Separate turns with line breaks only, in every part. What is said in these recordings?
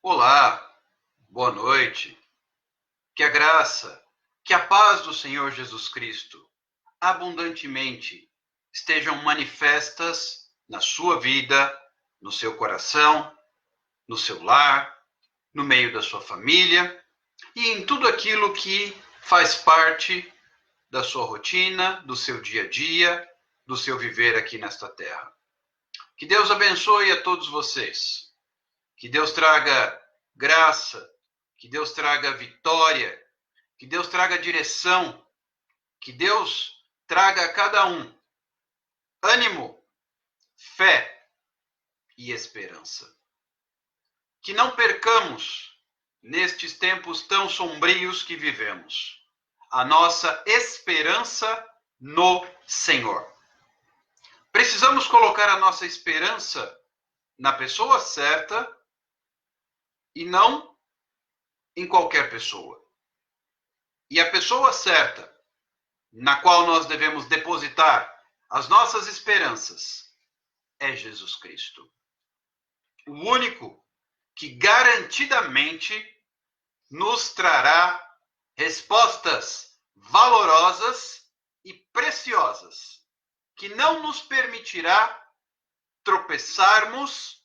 Olá, boa noite. Que a graça, que a paz do Senhor Jesus Cristo abundantemente estejam manifestas na sua vida, no seu coração, no seu lar, no meio da sua família e em tudo aquilo que faz parte da sua rotina, do seu dia a dia, do seu viver aqui nesta terra. Que Deus abençoe a todos vocês. Que Deus traga graça, que Deus traga vitória, que Deus traga direção, que Deus traga a cada um ânimo, fé e esperança. Que não percamos, nestes tempos tão sombrios que vivemos, a nossa esperança no Senhor. Precisamos colocar a nossa esperança na pessoa certa e não em qualquer pessoa. E a pessoa certa, na qual nós devemos depositar as nossas esperanças, é Jesus Cristo. O único que garantidamente nos trará respostas valorosas e preciosas, que não nos permitirá tropeçarmos,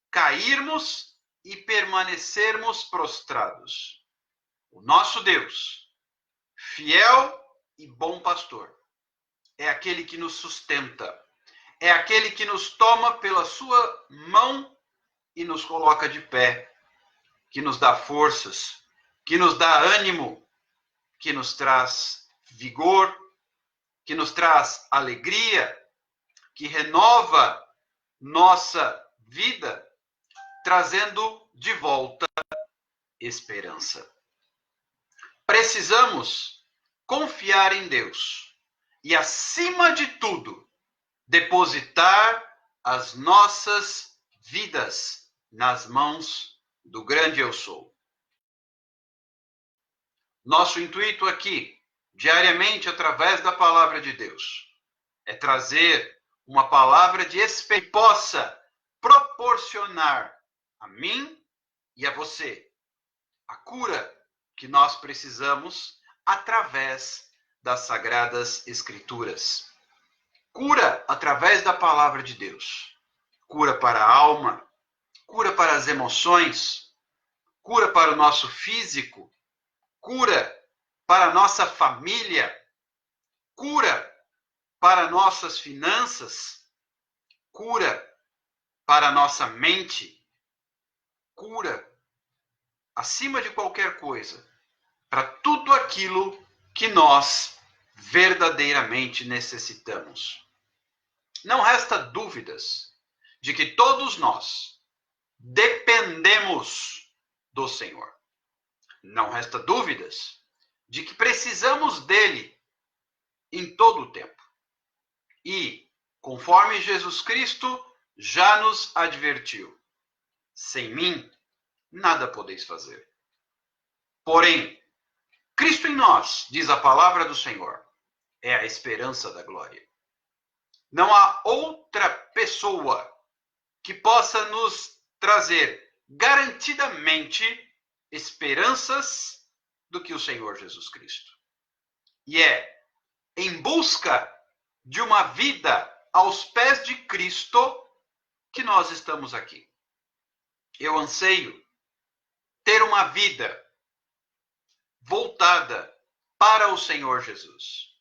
cairmos e permanecermos prostrados. O nosso Deus, fiel e bom pastor, é aquele que nos sustenta, é aquele que nos toma pela sua mão e nos coloca de pé, que nos dá forças, que nos dá ânimo, que nos traz vigor, que nos traz alegria, que renova nossa vida, trazendo de volta esperança. Precisamos confiar em Deus e, acima de tudo, depositar as nossas vidas nas mãos do grande Eu Sou. Nosso intuito aqui, diariamente, através da palavra de Deus, é trazer uma palavra de esperança que possa proporcionar a mim e a você a cura que nós precisamos através das Sagradas Escrituras. Cura através da palavra de Deus. Cura para a alma, cura para as emoções, cura para o nosso físico, cura para a nossa família, cura para nossas finanças, cura para a nossa mente, cura, acima de qualquer coisa, para tudo aquilo que nós verdadeiramente necessitamos. Não resta dúvidas de que todos nós dependemos do Senhor. Não resta dúvidas de que precisamos dele em todo o tempo. E, conforme Jesus Cristo já nos advertiu, sem mim nada podeis fazer. Porém, Cristo em nós, diz a palavra do Senhor, é a esperança da glória. Não há outra pessoa que possa nos trazer garantidamente esperanças do que o Senhor Jesus Cristo. E é em busca de uma vida aos pés de Cristo que nós estamos aqui. Eu anseio ter uma vida voltada para o Senhor Jesus.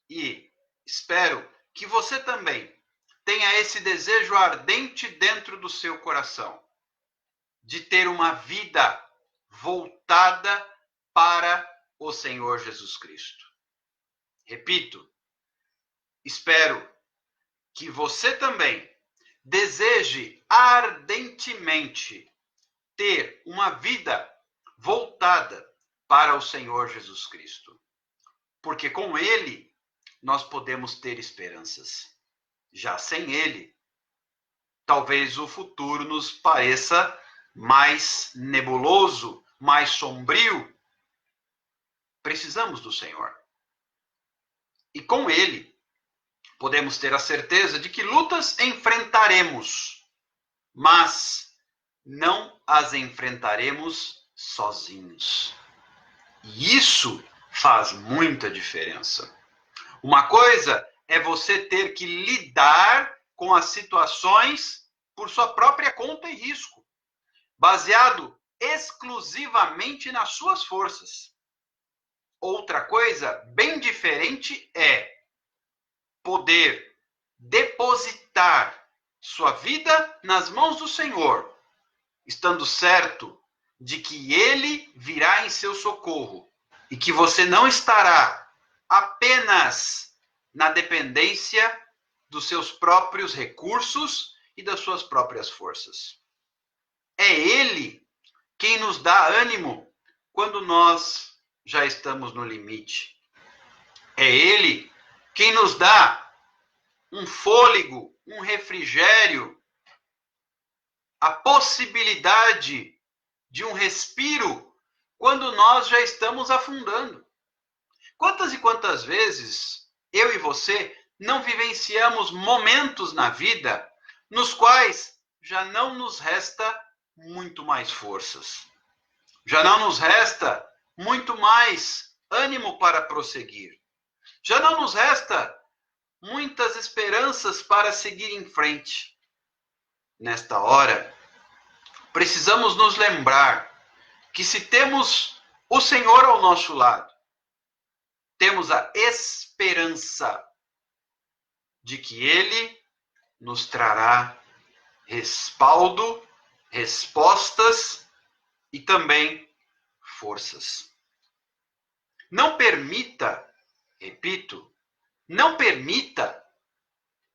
E espero que você também tenha esse desejo ardente dentro do seu coração de ter uma vida voltada para o Senhor Jesus Cristo. Repito, espero que você também deseje ardentemente ter uma vida voltada para o Senhor Jesus Cristo. Porque com Ele nós podemos ter esperanças. Já sem Ele, talvez o futuro nos pareça mais nebuloso, mais sombrio. Precisamos do Senhor. E com Ele, podemos ter a certeza de que lutas enfrentaremos, mas não as enfrentaremos sozinhos. E isso faz muita diferença. Uma coisa é você ter que lidar com as situações por sua própria conta e risco, baseado exclusivamente nas suas forças. Outra coisa bem diferente é poder depositar sua vida nas mãos do Senhor, estando certo de que Ele virá em seu socorro e que você não estará apenas na dependência dos seus próprios recursos e das suas próprias forças. É Ele quem nos dá ânimo quando nós já estamos no limite. É Ele quem nos dá um fôlego, um refrigério, a possibilidade de um respiro quando nós já estamos afundando. Quantas e quantas vezes eu e você não vivenciamos momentos na vida nos quais já não nos resta muito mais forças, já não nos resta muito mais ânimo para prosseguir, já não nos resta muitas esperanças para seguir em frente. Nesta hora, precisamos nos lembrar que se temos o Senhor ao nosso lado, temos a esperança de que Ele nos trará respaldo, respostas e também forças. Não permita, repito, não permita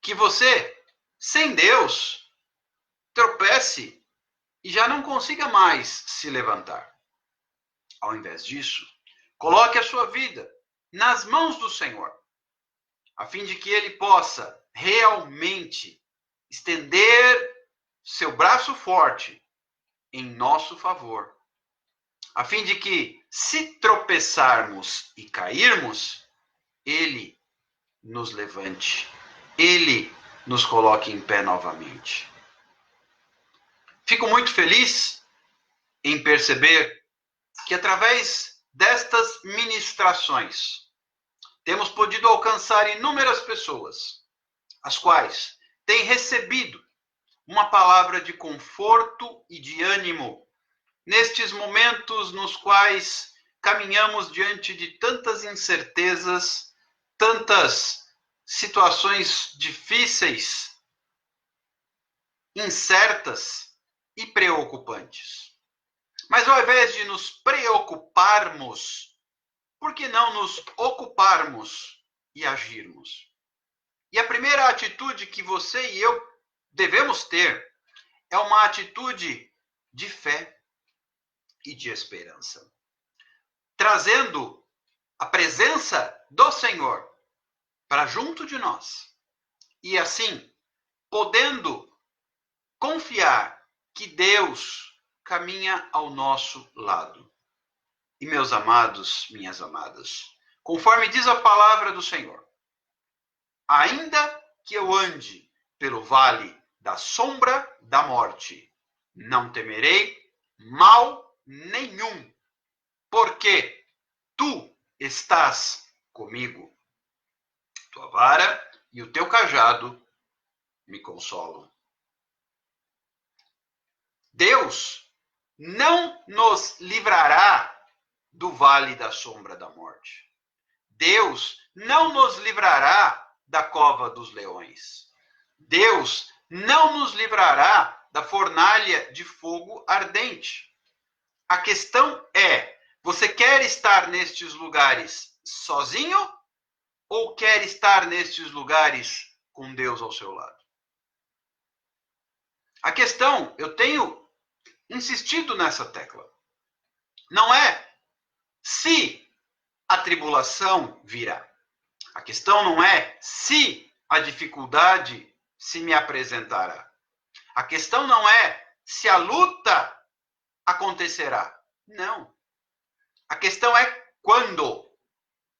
que você, sem Deus, tropece e já não consiga mais se levantar. Ao invés disso, coloque a sua vida nas mãos do Senhor, a fim de que Ele possa realmente estender seu braço forte em nosso favor, a fim de que, se tropeçarmos e cairmos, Ele nos levante, Ele nos coloque em pé novamente. Fico muito feliz em perceber que, através destas ministrações, temos podido alcançar inúmeras pessoas, as quais têm recebido uma palavra de conforto e de ânimo nestes momentos nos quais caminhamos diante de tantas incertezas, tantas situações difíceis, incertas e preocupantes. Mas ao invés de nos preocuparmos, por que não nos ocuparmos e agirmos? E a primeira atitude que você e eu devemos ter é uma atitude de fé e de esperança, trazendo a presença do Senhor para junto de nós e assim podendo confiar que Deus caminha ao nosso lado. E meus amados, minhas amadas, conforme diz a palavra do Senhor, ainda que eu ande pelo vale da sombra da morte, não temerei mal nenhum, porque tu estás comigo. Tua vara e o teu cajado me consolam. Deus não nos livrará do vale da sombra da morte. Deus não nos livrará da cova dos leões. Deus não nos livrará da fornalha de fogo ardente. A questão é, você quer estar nestes lugares sozinho ou quer estar nestes lugares com Deus ao seu lado? A questão, eu tenho insistido nessa tecla, não é se a tribulação virá. A questão não é se a dificuldade se me apresentará. A questão não é se a luta acontecerá. Não. A questão é quando.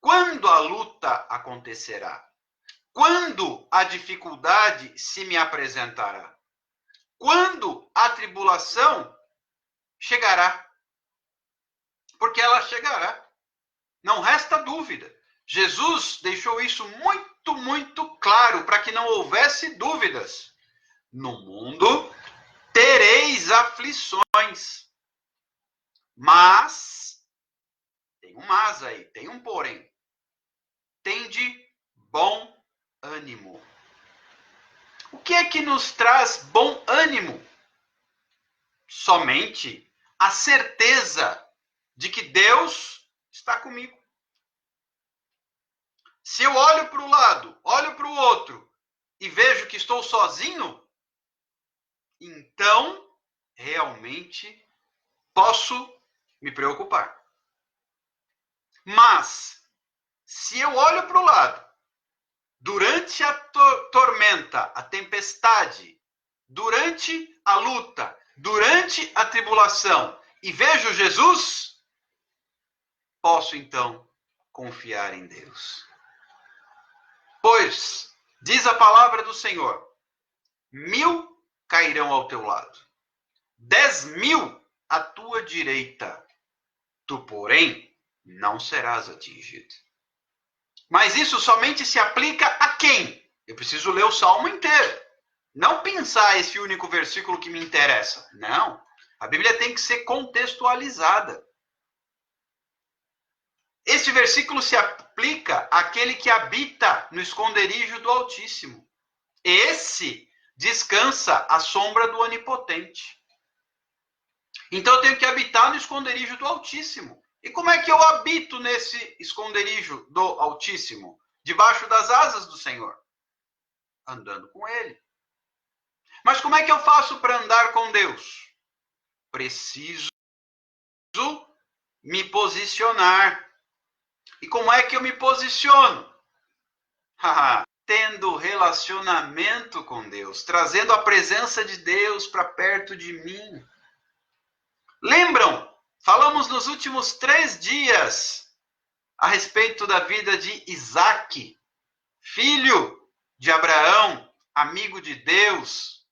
Quando a luta acontecerá? Quando a dificuldade se me apresentará? Quando a a tribulação chegará. Porque ela chegará. Não resta dúvida. Jesus deixou isso muito, muito claro para que não houvesse dúvidas. No mundo tereis aflições. Mas, tem um mas aí, tem um porém. Tende bom ânimo. O que é que nos traz bom ânimo? Somente a certeza de que Deus está comigo. Se eu olho para o lado, olho para o outro e vejo que estou sozinho, então realmente posso me preocupar. Mas, se eu olho para o lado, durante a tormenta, a tempestade, durante a luta, durante a tribulação, e vejo Jesus, posso então confiar em Deus. Pois, diz a palavra do Senhor, 1000 cairão ao teu lado, 10.000 à tua direita, tu, porém, não serás atingido. Mas isso somente se aplica a quem? Eu preciso ler o Salmo inteiro. Não pensar esse único versículo que me interessa. Não. A Bíblia tem que ser contextualizada. Este versículo se aplica àquele que habita no esconderijo do Altíssimo. Esse descansa à sombra do Onipotente. Então eu tenho que habitar no esconderijo do Altíssimo. E como é que eu habito nesse esconderijo do Altíssimo? Debaixo das asas do Senhor. Andando com Ele. Mas como é que eu faço para andar com Deus? Preciso me posicionar. E como é que eu me posiciono? Tendo relacionamento com Deus, trazendo a presença de Deus para perto de mim. Lembram? Falamos nos últimos 3 dias a respeito da vida de Isaque, filho de Abraão, amigo de Deus,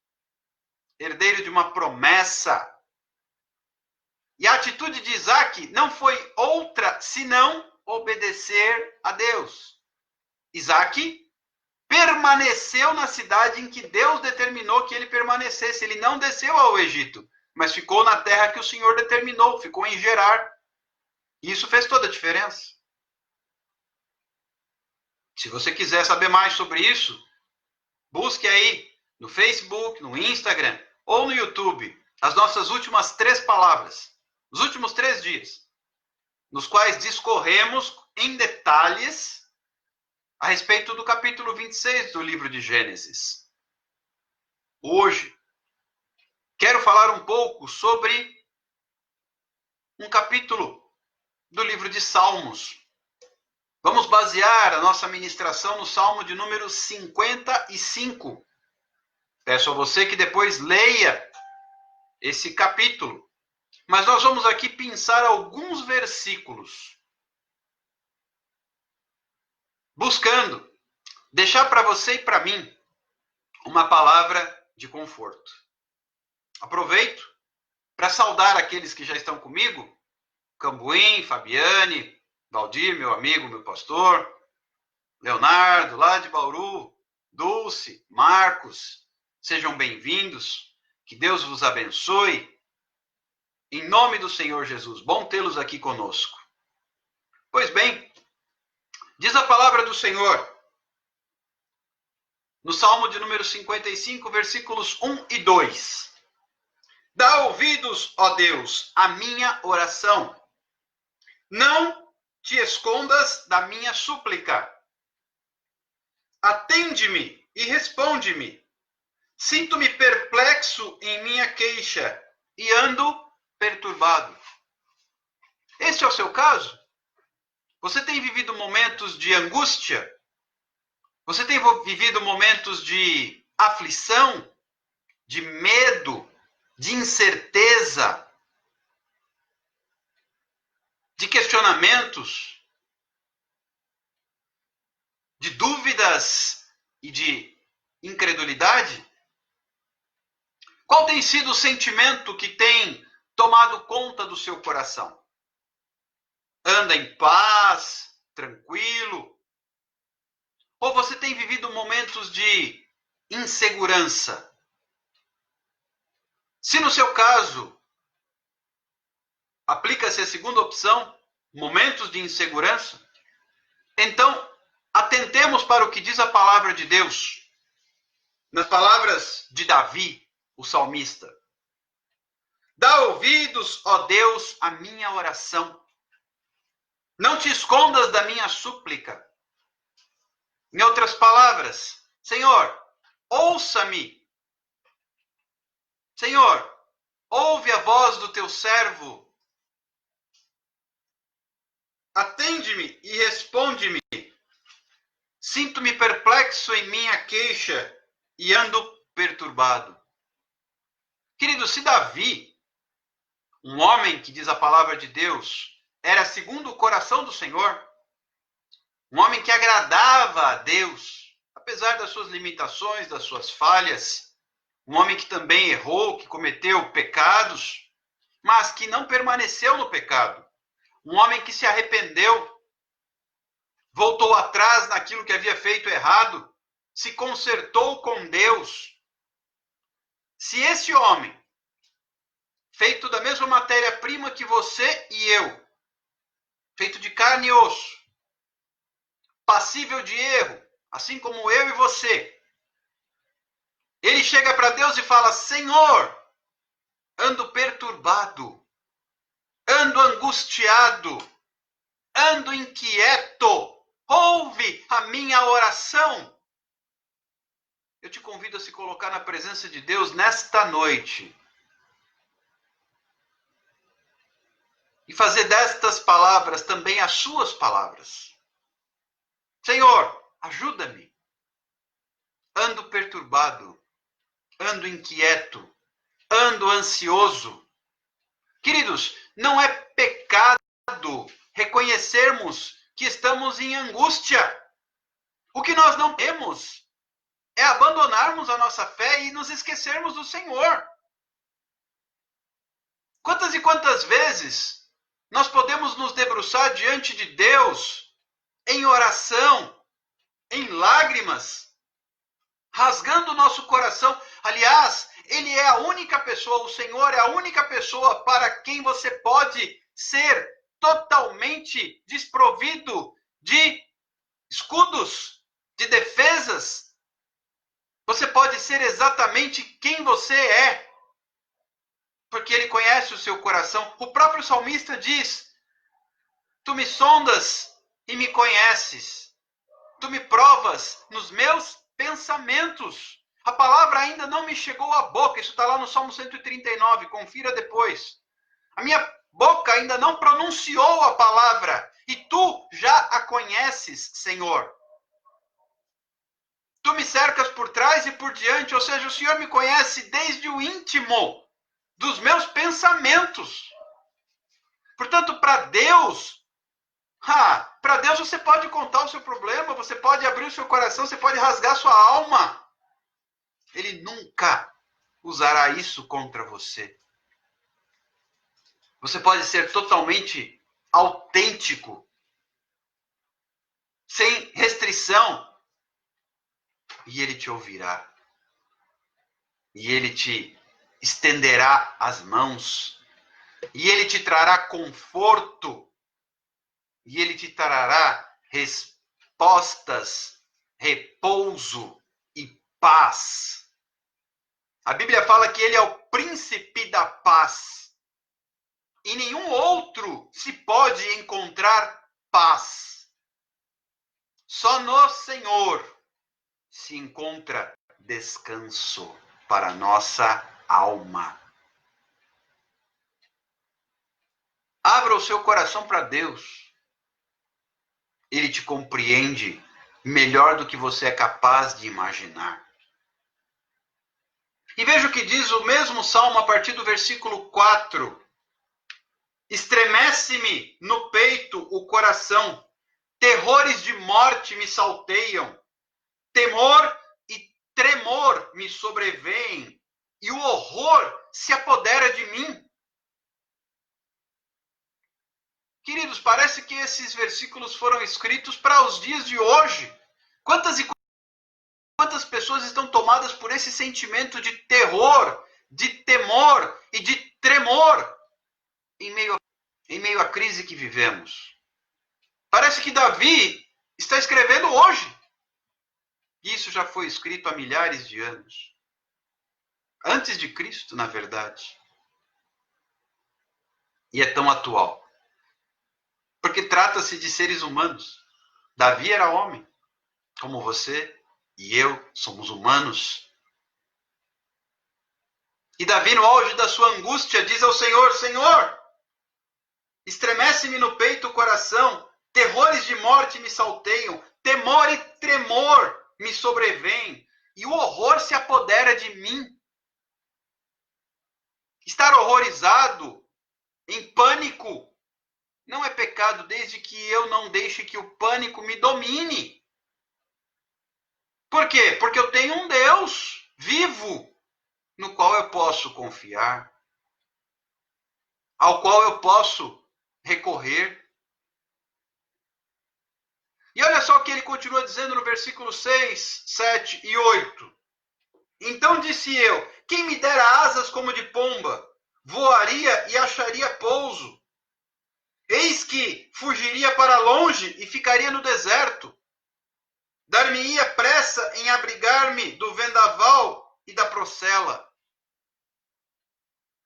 herdeiro de uma promessa. E a atitude de Isaque não foi outra senão obedecer a Deus. Isaque permaneceu na cidade em que Deus determinou que ele permanecesse. Ele não desceu ao Egito, mas ficou na terra que o Senhor determinou, ficou em Gerar. E isso fez toda a diferença. Se você quiser saber mais sobre isso, busque aí no Facebook, no Instagram ou no YouTube as nossas últimas 3 palavras, os últimos 3 dias, nos quais discorremos em detalhes a respeito do capítulo 26 do livro de Gênesis. Hoje, quero falar um pouco sobre um capítulo do livro de Salmos. Vamos basear a nossa ministração no Salmo de número 55. Peço a você que depois leia esse capítulo. Mas nós vamos aqui pensar alguns versículos, buscando deixar para você e para mim uma palavra de conforto. Aproveito para saudar aqueles que já estão comigo, Cambuim, Fabiane, Valdir, meu amigo, meu pastor, Leonardo, lá de Bauru, Dulce, Marcos, sejam bem-vindos, que Deus vos abençoe, em nome do Senhor Jesus, bom tê-los aqui conosco. Pois bem, diz a palavra do Senhor, no Salmo de número 55, versículos 1 e 2. Dá ouvidos, ó Deus, à minha oração. Não te escondas da minha súplica. Atende-me e responde-me. Sinto-me perplexo em minha queixa e ando perturbado. Este é o seu caso? Você tem vivido momentos de angústia? Você tem vivido momentos de aflição, de medo, de incerteza, de questionamentos, de dúvidas e de incredulidade? Qual tem sido o sentimento que tem tomado conta do seu coração? Anda em paz, tranquilo? Ou você tem vivido momentos de insegurança? Se no seu caso aplica-se a segunda opção, momentos de insegurança, então atentemos para o que diz a palavra de Deus. Nas palavras de Davi, o salmista: dá ouvidos, ó Deus, à minha oração. Não te escondas da minha súplica. Em outras palavras, Senhor, ouça-me. Senhor, ouve a voz do teu servo. Atende-me e responde-me. Sinto-me perplexo em minha queixa e ando perturbado. Querido, se Davi, um homem que diz a palavra de Deus, era segundo o coração do Senhor, um homem que agradava a Deus, apesar das suas limitações, das suas falhas, um homem que também errou, que cometeu pecados, mas que não permaneceu no pecado, um homem que se arrependeu, voltou atrás naquilo que havia feito errado, se consertou com Deus. Se esse homem, feito da mesma matéria-prima que você e eu, feito de carne e osso, passível de erro, assim como eu e você, ele chega para Deus e fala: Senhor, ando perturbado, ando angustiado, ando inquieto, ouve a minha oração. Eu te convido a se colocar na presença de Deus nesta noite e fazer destas palavras também as suas palavras. Senhor, ajuda-me. Ando perturbado, ando inquieto, ando ansioso. Queridos, não é pecado reconhecermos que estamos em angústia. O que nós não temos é abandonarmos a nossa fé e nos esquecermos do Senhor. Quantas e quantas vezes nós podemos nos debruçar diante de Deus em oração, em lágrimas, rasgando o nosso coração. Aliás, Ele é a única pessoa, o Senhor é a única pessoa para quem você pode ser totalmente desprovido de escudos, de defesas. Você pode ser exatamente quem você é, porque Ele conhece o seu coração. O próprio salmista diz: tu me sondas e me conheces. Tu me provas nos meus pensamentos. A palavra ainda não me chegou à boca. Isso está lá no Salmo 139. Confira depois. A minha boca ainda não pronunciou a palavra. E tu já a conheces, Senhor. Tu me cercas por trás e por diante. Ou seja, o Senhor me conhece desde o íntimo dos meus pensamentos. Portanto, para Deus você pode contar o seu problema, você pode abrir o seu coração, você pode rasgar sua alma. Ele nunca usará isso contra você. Você pode ser totalmente autêntico, sem restrição, e Ele te ouvirá. E Ele te estenderá as mãos. E Ele te trará conforto. E Ele te trará respostas, repouso e paz. A Bíblia fala que Ele é o príncipe da paz. Em nenhum outro se pode encontrar paz. Só no Senhor se encontra descanso para a nossa alma. Abra o seu coração para Deus. Ele te compreende melhor do que você é capaz de imaginar. E veja o que diz o mesmo Salmo a partir do versículo 4. Estremece-me no peito o coração, terrores de morte me salteiam, temor e tremor me sobrevêm, e o horror se apodera de mim. Queridos, parece que esses versículos foram escritos para os dias de hoje. Quantas e quantas pessoas estão tomadas por esse sentimento de terror, de temor e de tremor em meio à crise que vivemos? Parece que Davi está escrevendo hoje. Isso já foi escrito há milhares de anos. Antes de Cristo, na verdade. E é tão atual. Porque trata-se de seres humanos. Davi era homem, como você e eu somos humanos. E Davi, no auge da sua angústia, diz ao Senhor: Senhor, estremece-me no peito o coração, terrores de morte me salteiam, temor e tremor me sobrevêm, e o horror se apodera de mim. Estar horrorizado, em pânico, não é pecado desde que eu não deixe que o pânico me domine. Por quê? Porque eu tenho um Deus vivo no qual eu posso confiar, ao qual eu posso recorrer. E olha só o que ele continua dizendo no versículo 6, 7 e 8. Então disse eu: quem me dera asas como de pomba, voaria e acharia pouso. Eis que fugiria para longe e ficaria no deserto. Dar-me-ia pressa em abrigar-me do vendaval e da procela.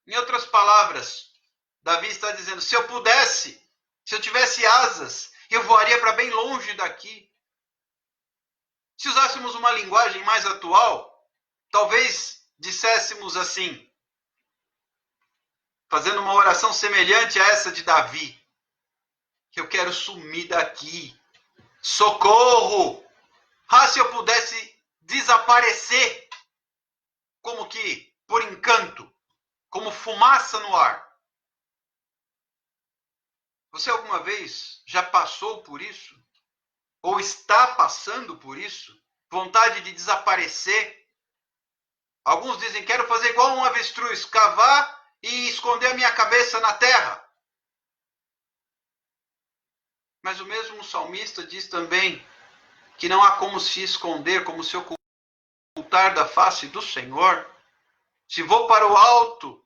Em outras palavras, Davi está dizendo: se eu pudesse, se eu tivesse asas, eu voaria para bem longe daqui. Se usássemos uma linguagem mais atual, talvez disséssemos assim, fazendo uma oração semelhante a essa de Davi: eu quero sumir daqui. Socorro! Ah, se eu pudesse desaparecer, como que por encanto, como fumaça no ar. Você alguma vez já passou por isso? Ou está passando por isso? Vontade de desaparecer? Alguns dizem: quero fazer igual um avestruz, cavar e esconder a minha cabeça na terra. Mas o mesmo salmista diz também que não há como se esconder, como se ocultar da face do Senhor. Se vou para o alto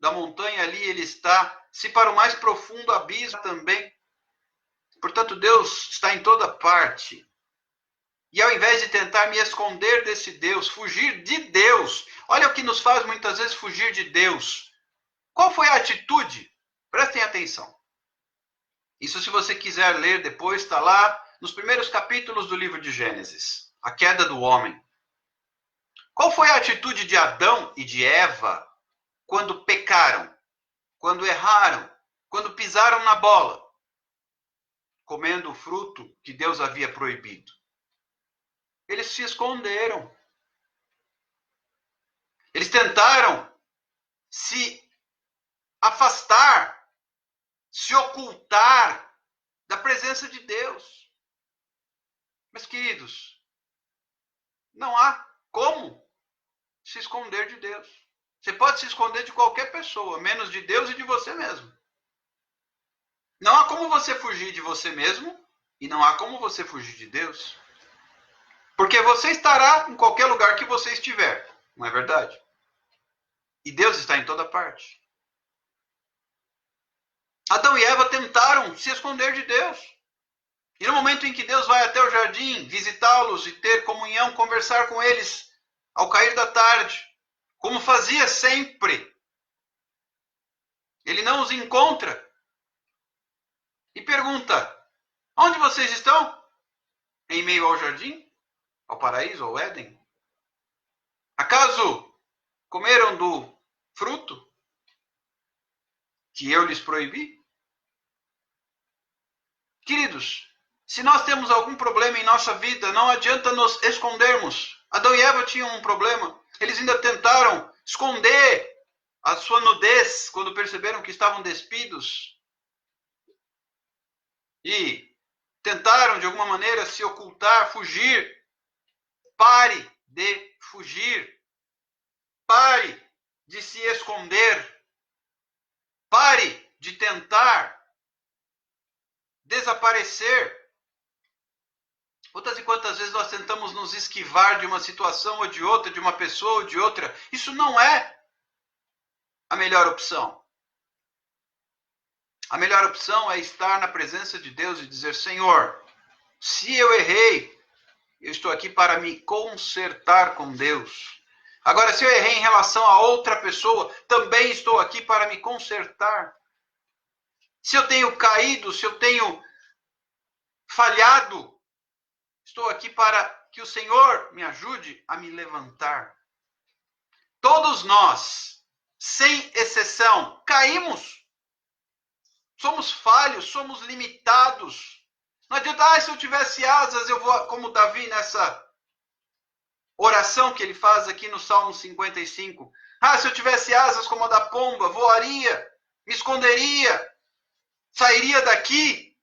da montanha, ali ele está. Se para o mais profundo abismo também. Portanto, Deus está em toda parte. E ao invés de tentar me esconder desse Deus, fugir de Deus, olha o que nos faz muitas vezes fugir de Deus. Qual foi a atitude? Prestem atenção. Isso, se você quiser ler depois, está lá nos primeiros capítulos do livro de Gênesis. A queda do homem. Qual foi a atitude de Adão e de Eva quando pecaram? Quando erraram? Quando pisaram na bola? Comendo o fruto que Deus havia proibido. Eles se esconderam. Eles tentaram se afastar, se ocultar da presença de Deus. Mas, queridos, não há como se esconder de Deus. Você pode se esconder de qualquer pessoa, menos de Deus e de você mesmo. Não há como você fugir de você mesmo e não há como você fugir de Deus. Porque você estará em qualquer lugar que você estiver, não é verdade? E Deus está em toda parte. Adão e Eva tentaram se esconder de Deus. E no momento em que Deus vai até o jardim visitá-los e ter comunhão, conversar com eles ao cair da tarde, como fazia sempre, ele não os encontra e pergunta: onde vocês estão? Em meio ao jardim? Ao paraíso, ao Éden? Acaso comeram do fruto que eu lhes proibi? Queridos, se nós temos algum problema em nossa vida, não adianta nos escondermos. Adão e Eva tinham um problema. Eles ainda tentaram esconder a sua nudez quando perceberam que estavam despidos. E tentaram, de alguma maneira, se ocultar, fugir. Pare de fugir. Pare de se esconder. Pare de tentar desaparecer. Quantas e quantas vezes nós tentamos nos esquivar de uma situação ou de outra, de uma pessoa ou de outra. Isso não é a melhor opção. A melhor opção é estar na presença de Deus e dizer: Senhor, se eu errei, eu estou aqui para me consertar com Deus. Agora, se eu errei em relação a outra pessoa, também estou aqui para me consertar. Se eu tenho caído, se eu tenho falhado, estou aqui para que o Senhor me ajude a me levantar. Todos nós, sem exceção, caímos. Somos falhos, somos limitados. Não adianta, se eu tivesse asas, eu vou, como Davi nessa oração que ele faz aqui no Salmo 55. Se eu tivesse asas como a da pomba, voaria, me esconderia, sairia daqui.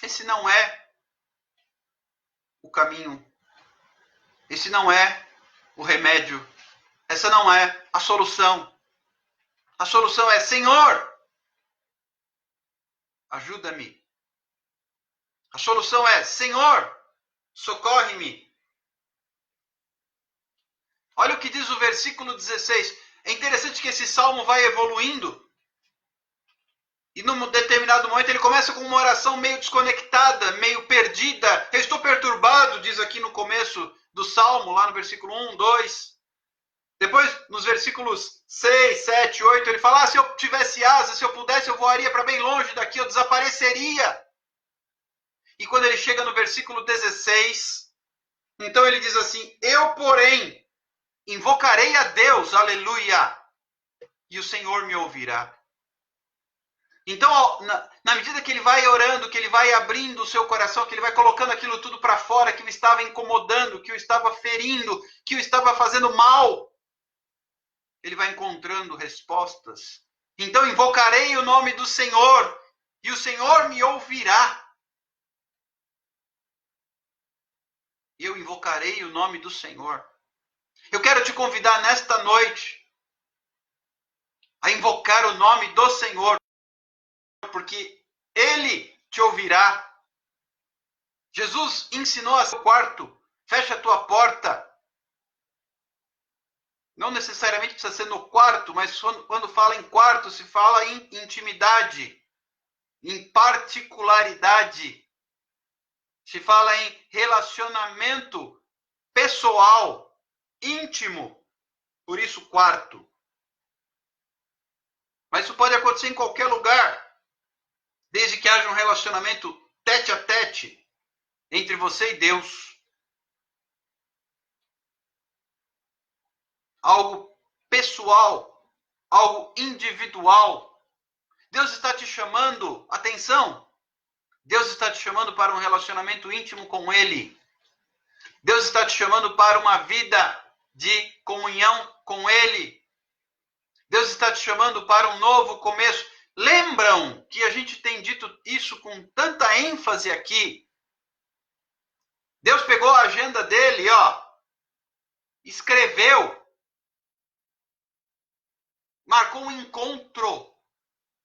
Esse não é o caminho. Esse não é o remédio. Essa não é a solução. A solução é: Senhor, ajuda-me. A solução é: Senhor, socorre-me. Olha o que diz o versículo 16. É interessante que esse salmo vai evoluindo. E num determinado momento ele começa com uma oração meio desconectada, meio perdida. Eu estou perturbado, diz aqui no começo do salmo, lá no versículo 1, 2. Depois, nos versículos 6, 7, 8, ele fala: se eu tivesse asas, se eu pudesse, eu voaria para bem longe daqui, eu desapareceria. E quando ele chega no versículo 16, então ele diz assim: eu, porém, invocarei a Deus, aleluia, e o Senhor me ouvirá. Então, na medida que ele vai orando, que ele vai abrindo o seu coração, que ele vai colocando aquilo tudo para fora, que o estava incomodando, que o estava ferindo, que o estava fazendo mal, ele vai encontrando respostas. Então, invocarei o nome do Senhor, e o Senhor me ouvirá. Eu invocarei o nome do Senhor. Eu quero te convidar nesta noite a invocar o nome do Senhor, porque Ele te ouvirá. Jesus ensinou a seu quarto: fecha a tua porta. Não necessariamente precisa ser no quarto, mas quando fala em quarto, se fala em intimidade, em particularidade. Se fala em relacionamento pessoal, íntimo. Por isso, quarto. Mas isso pode acontecer em qualquer lugar, desde que haja um relacionamento tete a tete entre você e Deus. Algo pessoal, algo individual. Deus está te chamando, atenção, Deus está te chamando para um relacionamento íntimo com Ele. Deus está te chamando para uma vida de comunhão com Ele. Deus está te chamando para um novo começo. Lembram que a gente tem dito isso com tanta ênfase aqui? Deus pegou a agenda dele, escreveu, marcou um encontro,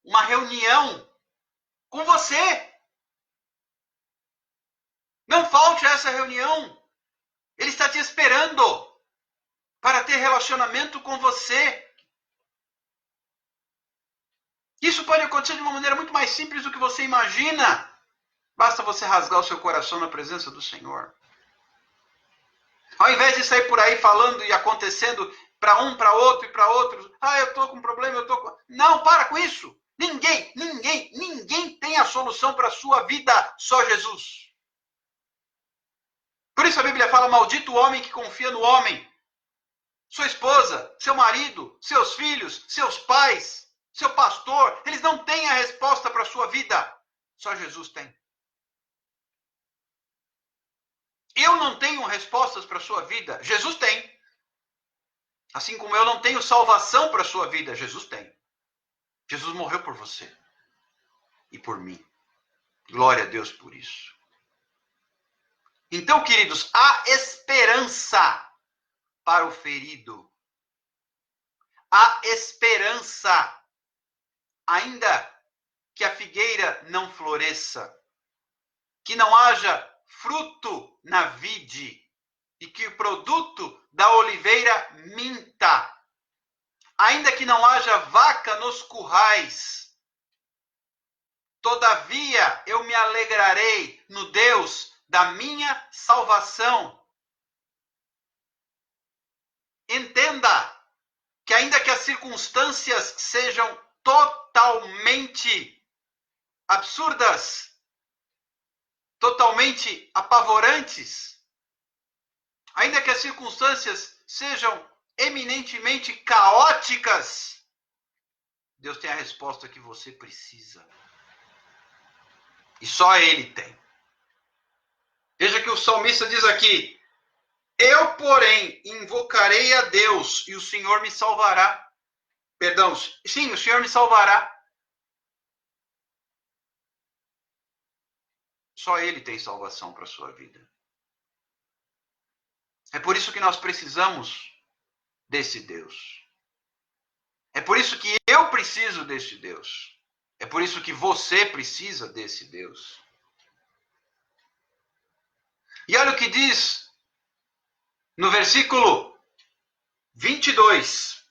uma reunião com você. Não falte a essa reunião. Ele está te esperando para ter relacionamento com você. Isso pode acontecer de uma maneira muito mais simples do que você imagina. Basta você rasgar o seu coração na presença do Senhor. Ao invés de sair por aí falando e acontecendo para um, para outro e para outro. Eu estou com um problema, eu estou com... Não, para com isso. Ninguém tem a solução para a sua vida, só Jesus. Por isso a Bíblia fala: maldito o homem que confia no homem. Sua esposa, seu marido, seus filhos, seus pais, seu pastor, eles não têm a resposta para a sua vida. Só Jesus tem. Eu não tenho respostas para a sua vida. Jesus tem. Assim como eu não tenho salvação para a sua vida. Jesus tem. Jesus morreu por você e por mim. Glória a Deus por isso. Então, queridos, há esperança para o ferido. há esperança, ainda que a figueira não floresça, que não haja fruto na vide e que o produto da oliveira minta, ainda que não haja vaca nos currais, todavia eu me alegrarei no Deus da minha salvação. Entenda que ainda que as circunstâncias sejam totalmente absurdas, totalmente apavorantes, ainda que as circunstâncias sejam eminentemente caóticas, Deus tem a resposta que você precisa. E só Ele tem. Veja que o salmista diz aqui: eu, porém, invocarei a Deus e o Senhor me salvará. Perdão, sim, o Senhor me salvará. Só Ele tem salvação para a sua vida. É por isso que nós precisamos desse Deus. É por isso que eu preciso desse Deus. É por isso que você precisa desse Deus. E olha o que diz no versículo 22.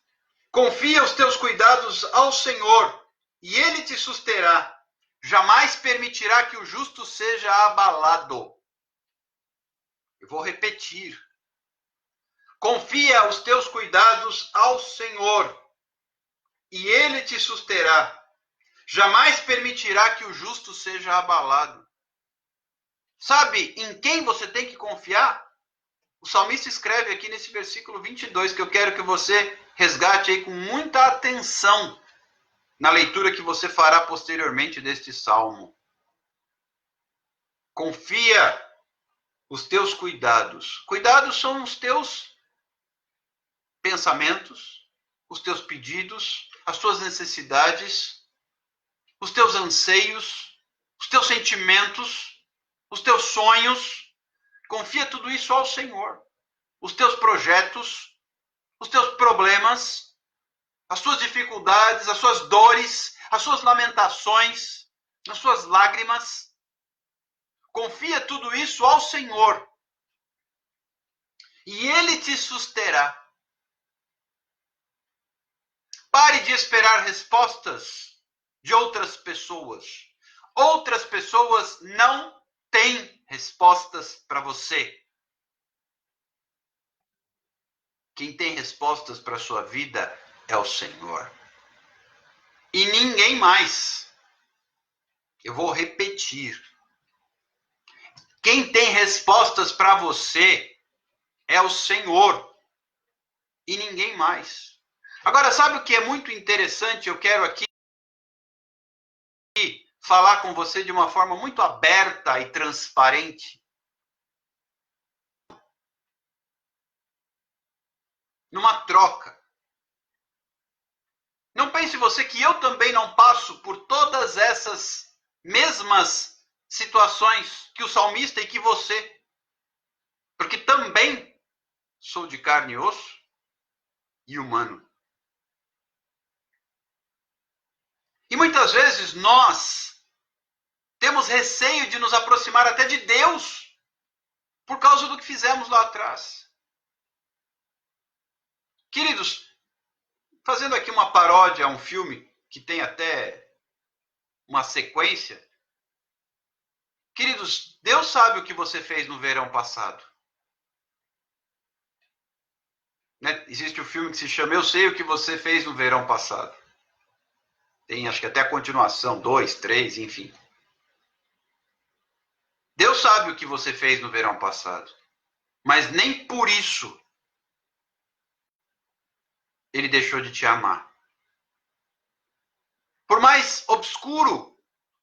Confia os teus cuidados ao Senhor, e Ele te susterá. Jamais permitirá que o justo seja abalado. Eu vou repetir. Confia os teus cuidados ao Senhor, e Ele te susterá. Jamais permitirá que o justo seja abalado. Sabe em quem você tem que confiar? O salmista escreve aqui nesse versículo 22, que eu quero que você resgate aí com muita atenção na leitura que você fará posteriormente deste salmo. Confia os teus cuidados. Cuidados são os teus pensamentos, os teus pedidos, as tuas necessidades, os teus anseios, os teus sentimentos, os teus sonhos. Confia tudo isso ao Senhor. Os teus projetos, os teus problemas, as suas dificuldades, as suas dores, as suas lamentações, as suas lágrimas. Confia tudo isso ao Senhor. E Ele te susterá. Pare de esperar respostas de outras pessoas. Outras pessoas não têm respostas para você. Quem tem respostas para a sua vida é o Senhor. E ninguém mais. Eu vou repetir. Quem tem respostas para você é o Senhor. E ninguém mais. Agora, sabe o que é muito interessante? Eu quero aqui falar com você de uma forma muito aberta e transparente. Numa troca. Não pense você que eu também não passo por todas essas mesmas situações que o salmista e que você. Porque também sou de carne e osso e humano. E muitas vezes nós temos receio de nos aproximar até de Deus por causa do que fizemos lá atrás. Queridos, fazendo aqui uma paródia a um filme que tem até uma sequência. Queridos, Deus sabe o que você fez no verão passado. Né? Existe um filme que se chama Eu Sei o que Você Fez no Verão Passado. Tem acho que até a continuação, 2, 3, enfim. Deus sabe o que você fez no verão passado. Mas nem por isso Ele deixou de te amar. Por mais obscuro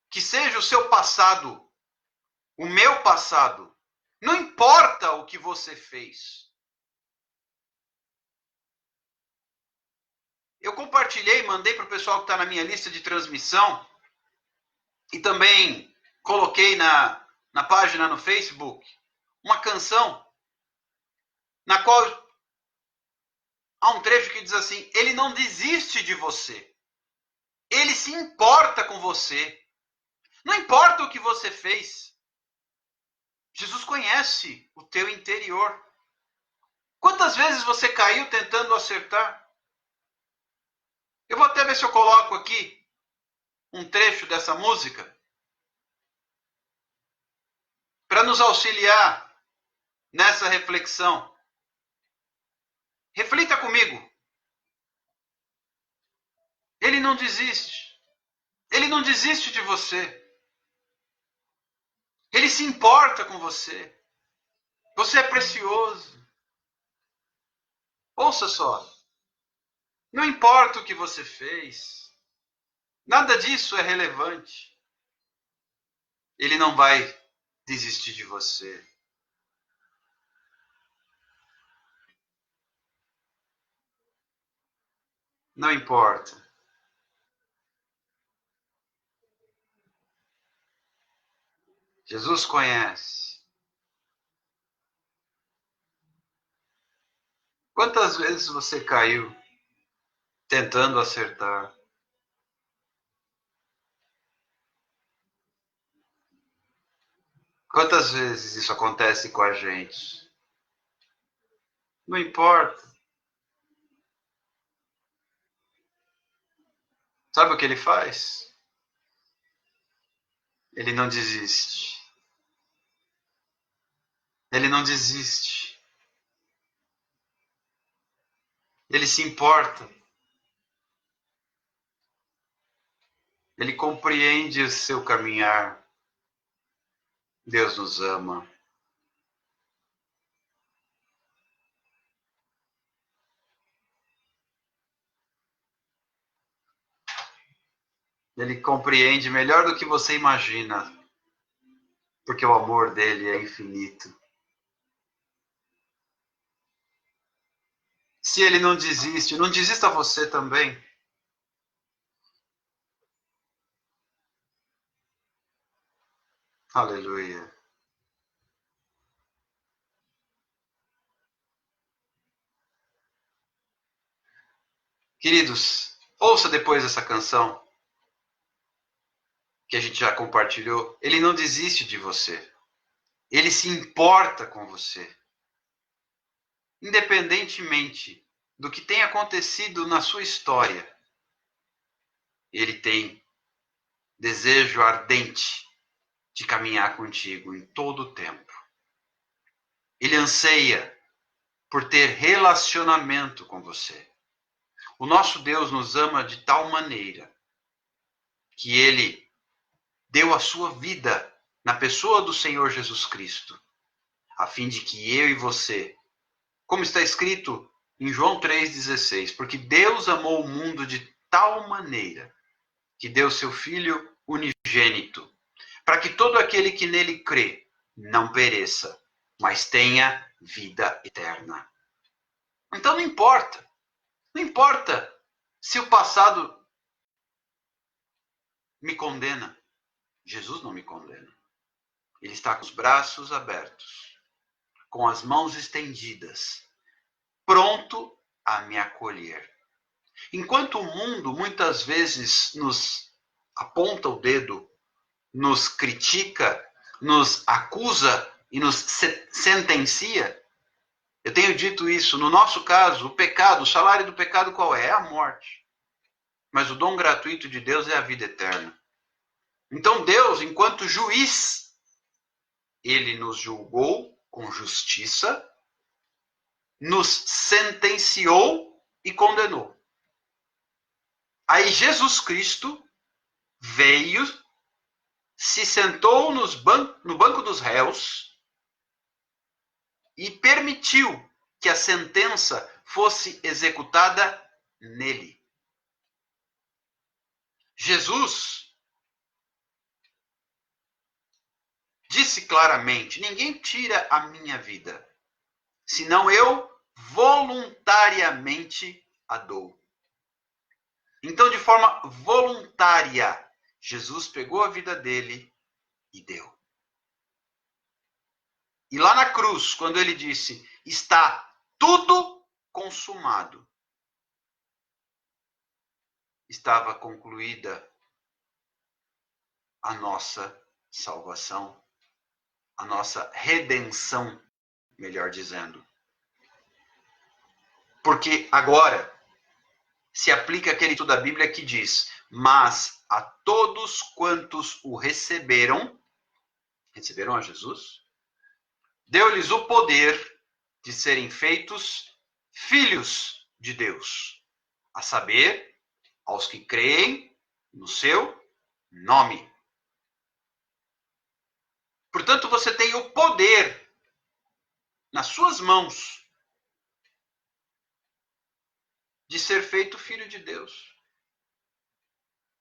que seja o seu passado, o meu passado, não importa o que você fez. Eu compartilhei, mandei para o pessoal que está na minha lista de transmissão e também coloquei na página no Facebook uma canção na qual há um trecho que diz assim: ele não desiste de você. Ele se importa com você. Não importa o que você fez. Jesus conhece o teu interior. Quantas vezes você caiu tentando acertar? Eu vou até ver se eu coloco aqui um trecho dessa música para nos auxiliar nessa reflexão. Reflita comigo. Ele não desiste. Ele não desiste de você. Ele se importa com você. Você é precioso. Ouça só. Não importa o que você fez. Nada disso é relevante. Ele não vai desistir de você. Não importa. Jesus conhece. Quantas vezes você caiu tentando acertar? Quantas vezes isso acontece com a gente? Não importa. Sabe o que ele faz? Ele não desiste. Ele não desiste. Ele se importa. Ele compreende o seu caminhar. Deus nos ama. Ele compreende melhor do que você imagina, porque o amor dele é infinito. Se ele não desiste, não desista você também. Aleluia. Queridos, ouça depois essa canção que a gente já compartilhou. Ele não desiste de você. Ele se importa com você. Independentemente do que tenha acontecido na sua história, ele tem desejo ardente de caminhar contigo em todo o tempo. Ele anseia por ter relacionamento com você. O nosso Deus nos ama de tal maneira que ele deu a sua vida na pessoa do Senhor Jesus Cristo, a fim de que eu e você, como está escrito em João 3,16, porque Deus amou o mundo de tal maneira que deu seu Filho unigênito, para que todo aquele que nele crê não pereça, mas tenha vida eterna. Então não importa se o passado me condena. Jesus não me condena. Ele está com os braços abertos, com as mãos estendidas, pronto a me acolher. Enquanto o mundo muitas vezes nos aponta o dedo, nos critica, nos acusa e nos sentencia, eu tenho dito isso, no nosso caso, o pecado, o salário do pecado qual é? É a morte. Mas o dom gratuito de Deus é a vida eterna. Então Deus, enquanto juiz, ele nos julgou com justiça, nos sentenciou e condenou. Aí Jesus Cristo veio, se sentou no banco dos réus e permitiu que a sentença fosse executada nele. Jesus disse claramente: ninguém tira a minha vida, senão eu voluntariamente a dou. Então, de forma voluntária, Jesus pegou a vida dele e deu. E lá na cruz, quando ele disse, está tudo consumado, estava concluída a nossa salvação, a nossa redenção, melhor dizendo. Porque agora se aplica aquele texto da Bíblia que diz: mas a todos quantos o receberam a Jesus, deu-lhes o poder de serem feitos filhos de Deus, a saber, aos que creem no seu nome. Portanto, você tem o poder nas suas mãos de ser feito filho de Deus.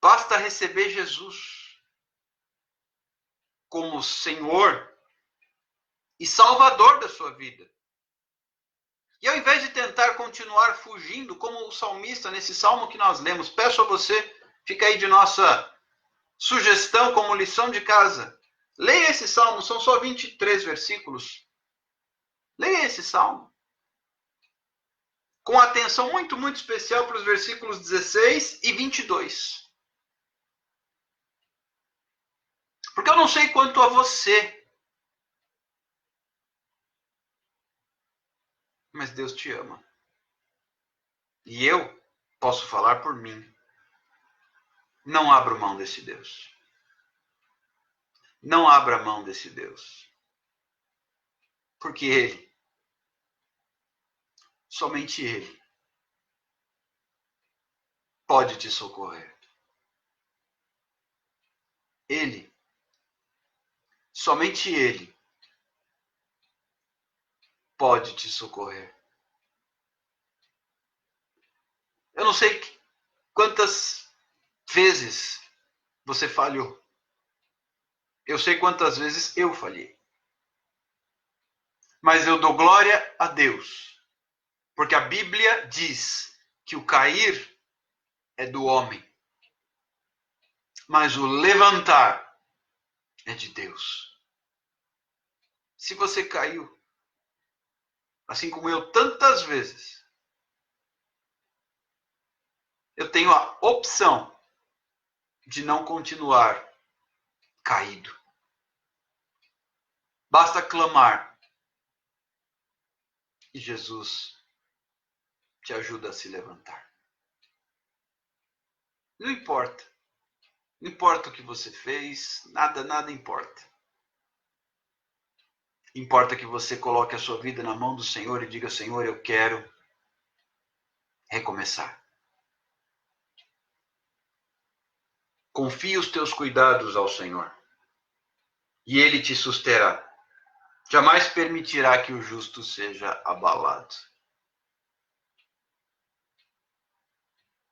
Basta receber Jesus como Senhor e Salvador da sua vida. E ao invés de tentar continuar fugindo, como o salmista nesse salmo que nós lemos, peço a você, fica aí de nossa sugestão como lição de casa. Leia esse salmo, são só 23 versículos. Leia esse salmo. Com atenção muito, muito especial para os versículos 16 e 22. Porque eu não sei quanto a você, mas Deus te ama. E eu posso falar por mim. Não abro mão desse Deus. Não abra mão desse Deus. Porque Ele, somente Ele, pode te socorrer. Ele, somente Ele, pode te socorrer. Eu não sei quantas vezes você falhou. Eu sei quantas vezes eu falhei. Mas eu dou glória a Deus. Porque a Bíblia diz que o cair é do homem. Mas o levantar é de Deus. Se você caiu, assim como eu tantas vezes, eu tenho a opção de não continuar caído. Basta clamar e Jesus te ajuda a se levantar. Não importa. Não importa o que você fez, nada importa. Importa que você coloque a sua vida na mão do Senhor e diga: Senhor, eu quero recomeçar. Confie os teus cuidados ao Senhor e Ele te susterá. Jamais permitirá que o justo seja abalado.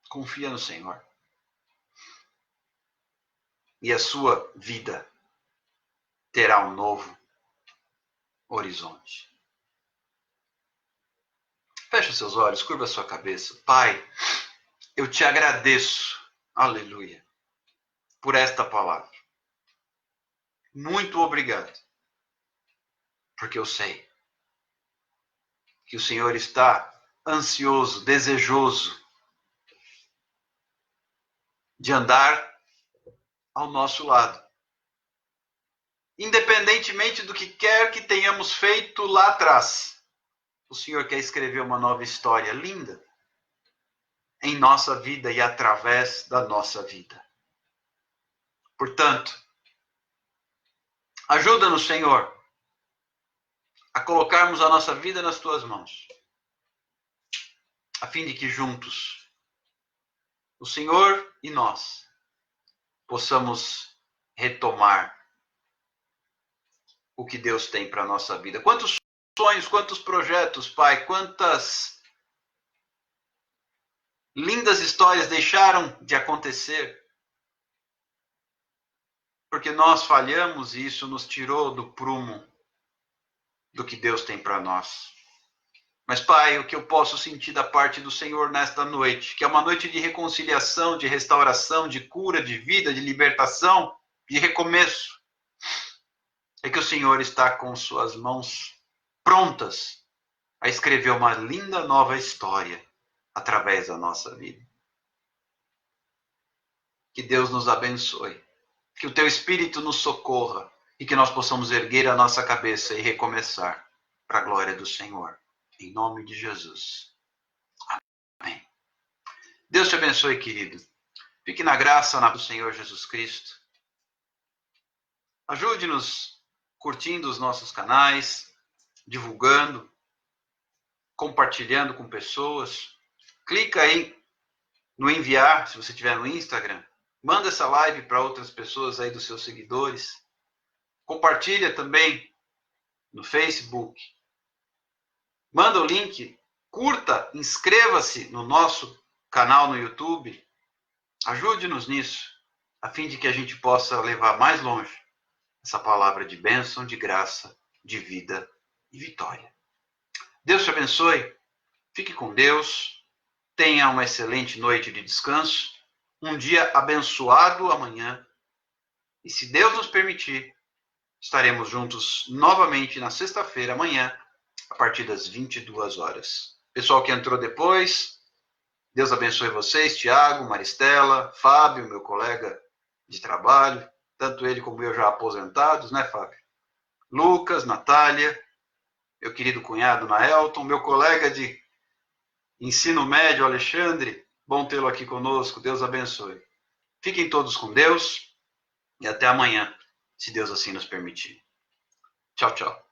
Confia no Senhor. E a sua vida terá um novo horizonte. Feche os seus olhos, curva a sua cabeça. Pai, eu te agradeço, aleluia, por esta palavra. Muito obrigado, porque eu sei que o Senhor está ansioso, desejoso de andar ao nosso lado. Independentemente do que quer que tenhamos feito lá atrás, o Senhor quer escrever uma nova história linda em nossa vida e através da nossa vida. Portanto, ajuda-nos, Senhor, a colocarmos a nossa vida nas tuas mãos, a fim de que juntos, o Senhor e nós, possamos retomar o que Deus tem para a nossa vida. Quantos sonhos, quantos projetos, Pai, quantas lindas histórias deixaram de acontecer, porque nós falhamos e isso nos tirou do prumo do que Deus tem para nós. Mas, Pai, o que eu posso sentir da parte do Senhor nesta noite, que é uma noite de reconciliação, de restauração, de cura, de vida, de libertação, de recomeço, é que o Senhor está com suas mãos prontas a escrever uma linda nova história através da nossa vida. Que Deus nos abençoe. Que o teu Espírito nos socorra e que nós possamos erguer a nossa cabeça e recomeçar para a glória do Senhor. Em nome de Jesus. Amém. Deus te abençoe, querido. Fique na graça do Senhor Jesus Cristo. Ajude-nos curtindo os nossos canais, divulgando, compartilhando com pessoas. Clica aí no enviar, se você estiver no Instagram. Manda essa live para outras pessoas aí dos seus seguidores. Compartilha também no Facebook. Manda o link, curta, inscreva-se no nosso canal no YouTube. Ajude-nos nisso, a fim de que a gente possa levar mais longe essa palavra de bênção, de graça, de vida e vitória. Deus te abençoe. Fique com Deus. Tenha uma excelente noite de descanso. Um dia abençoado amanhã. E se Deus nos permitir, estaremos juntos novamente na sexta-feira, amanhã, a partir das 22 horas. Pessoal que entrou depois, Deus abençoe vocês, Tiago, Maristela, Fábio, meu colega de trabalho, tanto ele como eu já aposentados, né, Fábio? Lucas, Natália, meu querido cunhado Naelton, meu colega de ensino médio, Alexandre, bom tê-lo aqui conosco, Deus abençoe. Fiquem todos com Deus e até amanhã, se Deus assim nos permitir. Tchau, tchau.